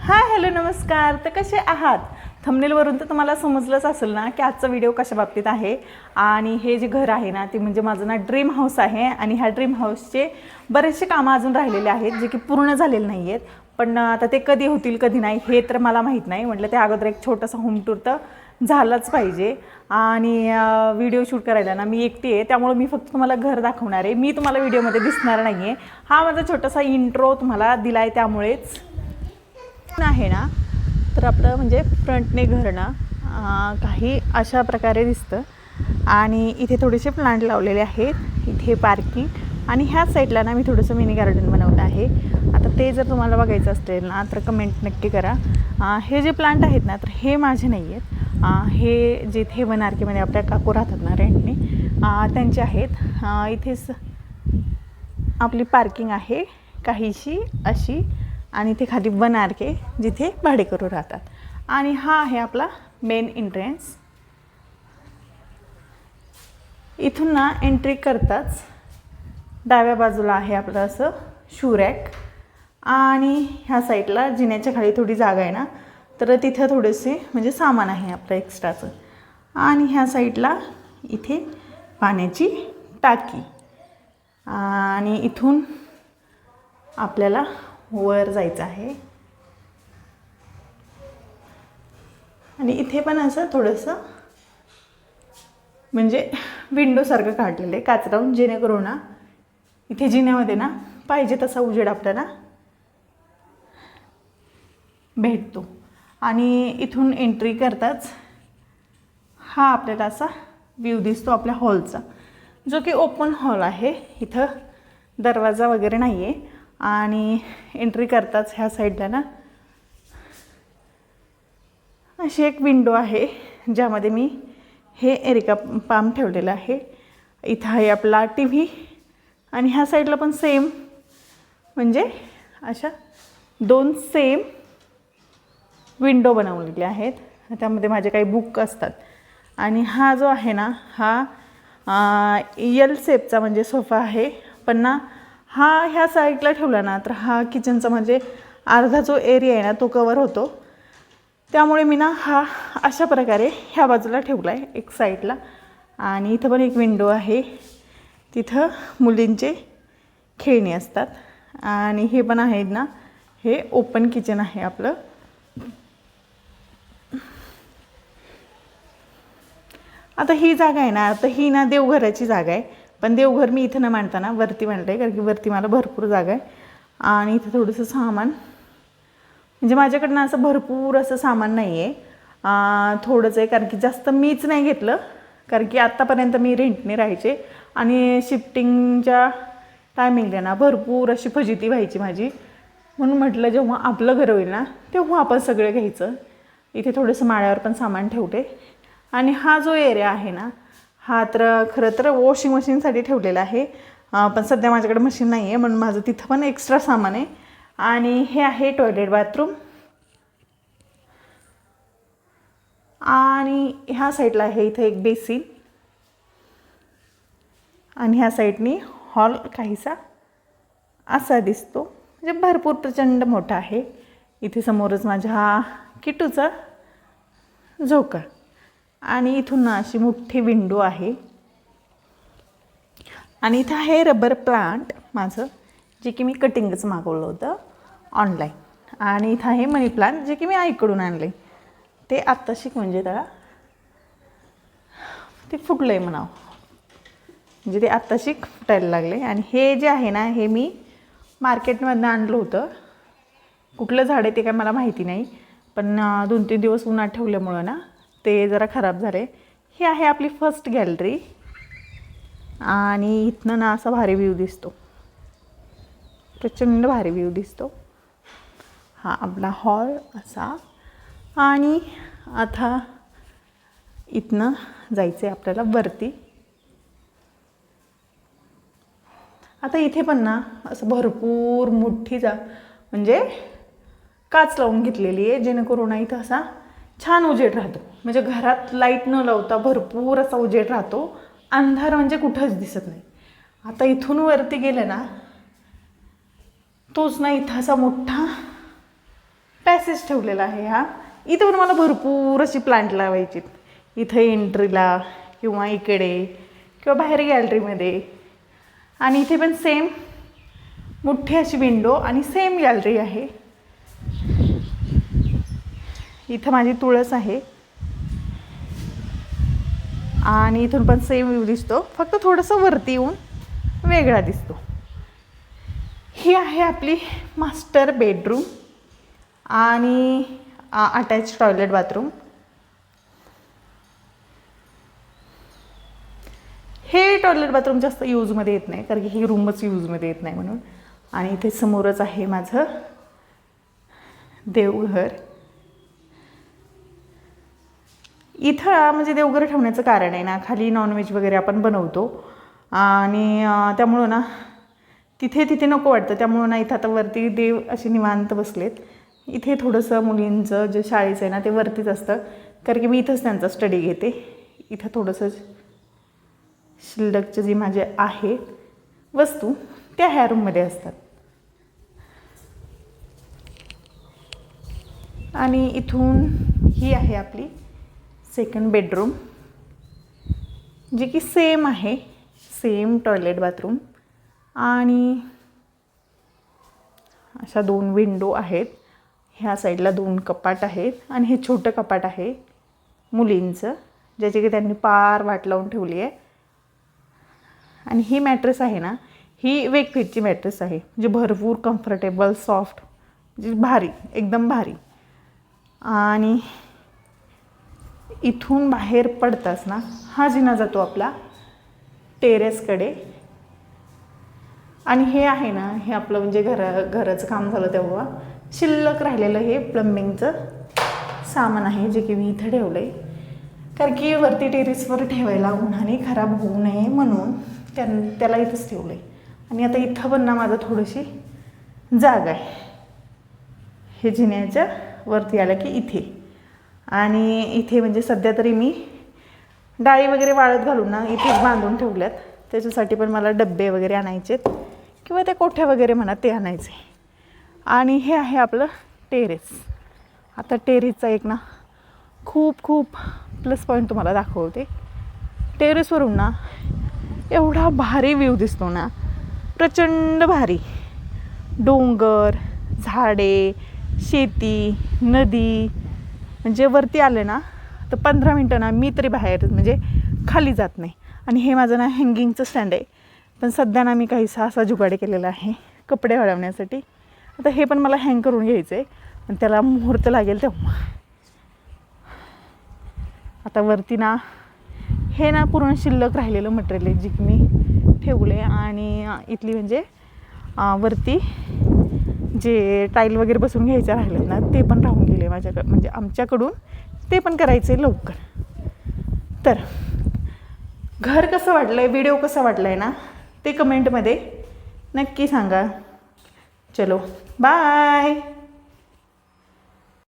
Hi hello नमस्कार. तर कसे आहात? थंबनेलवरून तर तुम्हाला समजलंच असेल ना की आजचा व्हिडिओ कशा बाबतीत आहे. आणि हे जे घर आहे ना ते म्हणजे माझं ना ड्रीम हाऊस आहे. आणि ह्या ड्रीम हाऊसचे बरेचसे कामं अजून राहिलेले आहेत जे की पूर्ण झालेले नाही आहेत. पण आता ते कधी होतील कधी नाही हे तर मला माहीत नाही. म्हटलं त्या अगोदर एक छोटासा होम टूर तर झालंच पाहिजे. आणि व्हिडिओ शूट करायला ना मी एकटी आहे, त्यामुळे मी फक्त तुम्हाला घर दाखवणार आहे. मी तुम्हाला व्हिडिओमध्ये दिसणार नाही आहे. हा माझा छोटासा इंट्रो तुम्हाला दिला आहे त्यामुळेच आहे ना. तर आपलं म्हणजे फ्रंटने घर ना काही अशा प्रकारे दिसतं. आणि इथे थोडेसे प्लांट लावलेले आहेत. इथे पार्किंग आणि ह्या साईडला ना मी थोडंसं मिनी गार्डन बनवलं आहे. आता ते जर तुम्हाला बघायचं असेल ना तर कमेंट नक्की करा. हे जे प्लांट आहेत ना तर हे माझे नाही आहेत. हे जिथे बनारकीमध्ये आपल्या काकू राहतात ना रेंटने त्यांचे आहेत. इथेच आपली पार्किंग आहे काहीशी अशी. आणि इथे खाली बनारके जिथे भाडेकरू राहतात. आणि हा आहे आपला मेन एंट्रन्स. इथून ना एंट्री करताच डाव्या बाजूला आहे आपलं असं शू रॅक. आणि ह्या साईडला जिन्याच्या खाली थोडी जागा आहे ना तर तिथं थोडेसे म्हणजे सामान आहे आपलं एक्स्ट्राचं. आणि ह्या साईडला इथे पाण्याची टाकी. आणि इथून आपल्याला वर जायचं आहे. आणि इथे पण असं थोडंसं म्हणजे विंडोसारखं काढलेलं आहे काच लावून, जेणेकरून ना इथे जिन्यामध्ये ना पाहिजे तसा उजेड आपल्याला भेटतो. आणि इथून एंट्री करताच हा आपल्याला असा व्ह्यू दिसतो आपल्या हॉलचा, जो की ओपन हॉल आहे. इथं दरवाजा वगैरे नाही आहे. आणि एंट्री करताच ह्या साईडला ना अशी एक विंडो आहे ज्यामध्ये मी हे एरिका पाम ठेवलेलं आहे. इथं आहे आपला टी व्ही. आणि ह्या साईडला पण सेम म्हणजे अशा दोन सेम विंडो बनवलेले आहेत. त्यामध्ये माझे काही बुक असतात. आणि हा जो आहे ना हा एल शेपचा म्हणजे सोफा आहे. पण ना हा ह्या साईडला ठेवला ना तर हा किचनचा म्हणजे अर्धा जो एरिया आहे ना तो कवर होतो. त्यामुळे मी ना हा अशा प्रकारे ह्या बाजूला ठेवला आहे एक साईडला. आणि इथं पण एक विंडो आहे. तिथं मुलींचे खेळणी असतात. आणि हे पण आहेत ना हे ओपन किचन आहे आपलं. आता ही जागा आहे ना तर ही ना देवघराची जागा आहे. पण देवघर मी इथं न मांडताना वरती मांडलं आहे, कारण की वरती मला भरपूर जागा आहे. आणि इथं थोडंसं सामान म्हणजे माझ्याकडनं असं भरपूर असं सामान नाही आहे. थोडंच आहे, कारण की जास्त मीच नाही घेतलं, कारण की आत्तापर्यंत मी रेंटने राहायचे. आणि शिफ्टिंगच्या टायमिंगला ना भरपूर अशी फजिती व्हायची माझी. म्हणून म्हटलं जेव्हा आपलं घर होईल ना तेव्हा आपण सगळं घ्यायचं. इथे थोडंसं माळ्यावर पण सामान ठेवते. आणि हा जो एरिया आहे ना हा तर खरं तर वॉशिंग मशीनसाठी ठेवलेला आहे. पण सध्या माझ्याकडे मशीन नाही आहे म्हणून माझं तिथं पण एक्स्ट्रा सामान आहे. आणि हे आहे टॉयलेट बाथरूम. आणि ह्या साईडला आहे इथं एक बेसिन. आणि ह्या साईडनी हॉल काहीसा असा दिसतो, म्हणजे भरपूर प्रचंड मोठा आहे. इथे समोरच माझ्या किटूचा झोका. आणि इथून ना अशी मोठी विंडो आहे. आणि इथं आहे रबर प्लांट माझं, जे की मी कटिंगच मागवलं होतं ऑनलाईन. आणि इथं आहे मनी प्लांट, जे की मी आईकडून आणले. ते आत्ताशिक म्हणजे त्याला ते फुटलं आहे म्हणावं, म्हणजे ते आत्ताशिक फुटायला लागले. आणि हे जे आहे ना हे मी मार्केटमधनं आणलं होतं. कुठलं झाड आहे ते काय मला माहिती नाही, पण 2-3 दिवस उन्हात ठेवल्यामुळं ना ते जरा खराब झाले. ही आहे आपली फर्स्ट गॅलरी. आणि इथनं ना असा भारी व्ह्यू दिसतो, प्रचंड भारी व्ह्यू दिसतो. हा आपला हॉल असा. आणि आता इथनं जायचं आहे आपल्याला वरती. आता इथे पण ना असं भरपूर मोठी म्हणजे काच लावून घेतलेली आहे, जेणेकरून इथं असा छान उजेड राहतो. म्हणजे घरात लाईट न लावता भरपूर असा उजेड राहतो. अंधार म्हणजे कुठंच दिसत नाही. आता इथून वरती गेलं ना तोच ना इथं असा मोठा पॅसेज असेच ठेवलेला आहे हा. इथं पण मला भरपूर अशी प्लांट लावायची, इथं एंट्रीला किंवा इकडे किंवा बाहेर गॅलरीमध्ये. आणि इथे पण सेम मोठी अशी विंडो आणि सेम गॅलरी आहे. इथं माझी तुळस आहे आणि इथून पण सेम व्ह्यू दिसतो, फक्त थोडंसं वरती येऊन वेगळा दिसतो. ही आहे आपली मास्टर बेडरूम आणि अटॅच टॉयलेट बाथरूम. हे टॉयलेट बाथरूम जास्त यूजमध्ये येत नाही, कारण की ही रूमच यूजमध्ये येत नाही म्हणून. आणि इथे समोरच आहे माझं देवघर. इथं म्हणजे देवघर ठेवण्याचं कारण आहे ना, खाली नॉनव्हेज वगैरे आपण बनवतो आणि त्यामुळं ना तिथे नको वाटतं. त्यामुळं ना इथं आता वरती देव असे निवांत बसलेत. इथे थोडंसं मुलींचं जे शाळेचं आहे ना ते वरतीच असतं, कारण की मी इथंच त्यांचा स्टडी घेते. इथं थोडंसं शिल्लकचे जे माझे आहे वस्तू त्या ह्या रूममध्ये असतात. आणि इथून ही आहे आपली सेकंड बेडरूम, जी की सेम आहे, सेम टॉयलेट बाथरूम. आणि अशा 2 विंडो आहेत. ह्या साईडला 2 कपाट आहेत आणि हे छोटं कपाट आहे मुलींचं, ज्याची की त्यांनी पार वाट लावून ठेवली आहे. आणि ही मॅट्रेस आहे ना, ही वेकफिटची मॅट्रेस आहे, म्हणजे भरपूर कम्फर्टेबल, सॉफ्ट, म्हणजे भारी, एकदम भारी. आणि इथून बाहेर पडताच ना हा जिना जातो आपला टेरेसकडे. आणि हे आहे ना, हे आपलं म्हणजे घराचं काम झालं तेव्हा शिल्लक राहिलेलं हे प्लंबिंगचं सामान आहे, जे की मी इथं ठेवलं आहे, कारण की वरती टेरेसवर ठेवायला उन्हाने खराब होऊ नये म्हणून त्याला इथंच ठेवलं आहे. आणि आता इथं पण ना माझं थोडीशी जागा आहे, हे जिन्याच्या वरती आलं की इथे. आणि इथे म्हणजे सध्या तरी मी डाळी वगैरे वाळत घालून ना इथेच बांधून ठेवल्यात. त्याच्यासाठी पण मला डब्बे वगैरे आणायचेत किंवा त्या कोठ्या वगैरे म्हणा ते आणायचे. आणि हे आहे आपलं टेरेस. आता टेरेसचा एक ना खूप प्लस पॉईंट तुम्हाला दाखवते. टेरेसवरून ना एवढा भारी व्ह्यू दिसतो ना, प्रचंड भारी. डोंगर, झाडे, शेती, नदी. म्हणजे वरती आले ना तर 15 मिनटं ना मी तरी बाहेर म्हणजे खाली जात नाही. आणि हे माझं ना हँगिंगचं स्टँड आहे, पण सध्या ना मी काहीसा असा जुगाड केलेला आहे कपडे वाळवण्यासाठी. आता हे पण मला हँग करून घ्यायचं आहे, पण त्याला मुहूर्त लागेल तेव्हा. आता वरती ना हे ना पूर्ण शिल्लक राहिलेलं मटेरियल आहे, जी की मी ठेवले. आणि इथली म्हणजे वरती जे टाईल वगैरे बसून घ्यायचे राहिलेत ना ते पण राहून गेले माझ्याकडं, म्हणजे आमच्याकडून ते पण करायचं आहे लवकर. तर घर कसं वाटलं आहे, व्हिडिओ कसा वाटला आहे ना ते कमेंटमध्ये नक्की सांगा. चलो बाय.